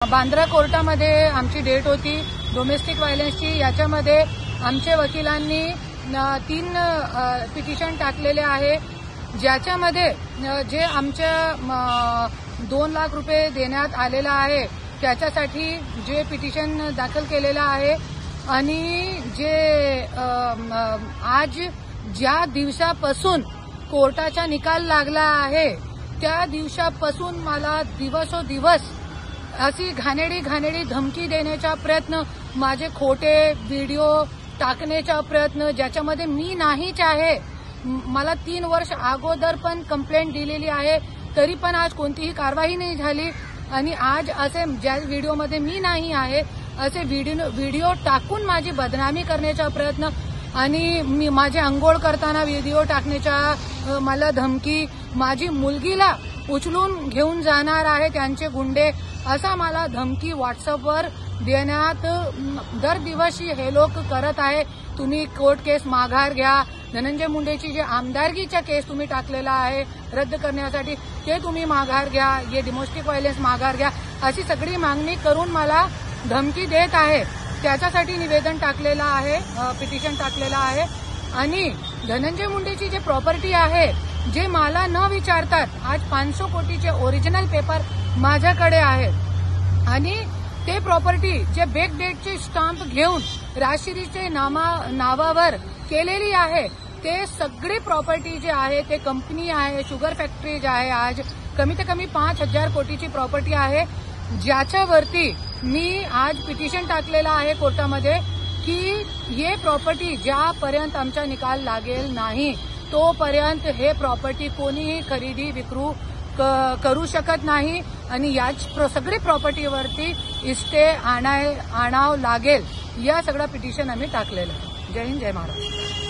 बांद्रा कोर्टामध्ये आमची डेट होती डोमेस्टिक व्हायलन्सची। याच्यामध्ये आमच्या वकिलांनी 3 पिटिशन टाकलेले आहे, ज्याच्यामध्ये जे आमच्या 2 लाख रुपये देण्यात आलेला आहे त्याच्यासाठी जे पिटिशन दाखल केलेलं आहे आणि जे आज ज्या दिवसापासून कोर्टाचा निकाल लागला आहे त्या दिवसापासून मला दिवसोदिवस अशी घाणेरडी धमकी देण्याचा प्रयत्न, माझे खोटे व्हिडिओ टाकण्याचा प्रयत्न, ज्याच्यामध्ये मी नाहीच आहे। मला 3 वर्ष अगोदर पण कंप्लेंट दिलेली आहे, तरी पण आज कोणतीही कारवाई नाही झाली आणि आज असे ज्या व्हिडिओमध्ये मी नाही आहे असे व्हिडिओ टाकून माझी बदनामी करण्याचा प्रयत्न आणि मी माझे अंघोळ करताना व्हिडिओ टाकण्याचा मला धमकी, माझी मुलगीला उचलून घेऊन जाणार आहे त्यांचे गुंडे, असा मला धमकी व्हॉट्सअपवर देण्यात दर दिवशी हे लोक करत आहे। तुम्ही कोर्ट केस माघार घ्या, धनंजय मुंडेची जे आमदारकीचा केस तुम्ही टाकलेला आहे रद्द करण्यासाठी ते तुम्ही माघार घ्या, हे डोमेस्टिक व्हायलन्स माघार घ्या, अशी सगळी मागणी करून मला धमकी देत आहे। त्याच्यासाठी निवेदन टाकलेलं आहे, पिटिशन टाकलेलं आहे आणि धनंजय मुंडेची जे प्रॉपर्टी आहे जे मला न विचारतात, आज 500 कोटीचे ओरिजिनल पेपर माझ्याकडे आहेत आणि ते प्रॉपर्टी जे बेक डेटचे स्टाम्प घेऊन राजश्रीचे नावावर केलेली आहे, ते सगळे प्रॉपर्टी जे आहे ते कंपनी आहे, शुगर फॅक्टरी जे आहे, आज कमीत कमी 5,000 कोटीची प्रॉपर्टी आहे, ज्याच्यावरती मी आज पिटिशन टाकलेला आहे कोर्टामध्ये की हे प्रॉपर्टी ज्यापर्यंत आमचा निकाल लागेल नाही तोपर्यंत हे प्रॉपर्टी कोणीही खरेदी विक्रू करू शकत नाही आणि याच सगळी प्रॉपर्टीवरती स्टे आणावं लागेल। या सगळं पिटिशन आम्ही टाकलेलं आहे। जय हिंद, जय महाराष्ट्र।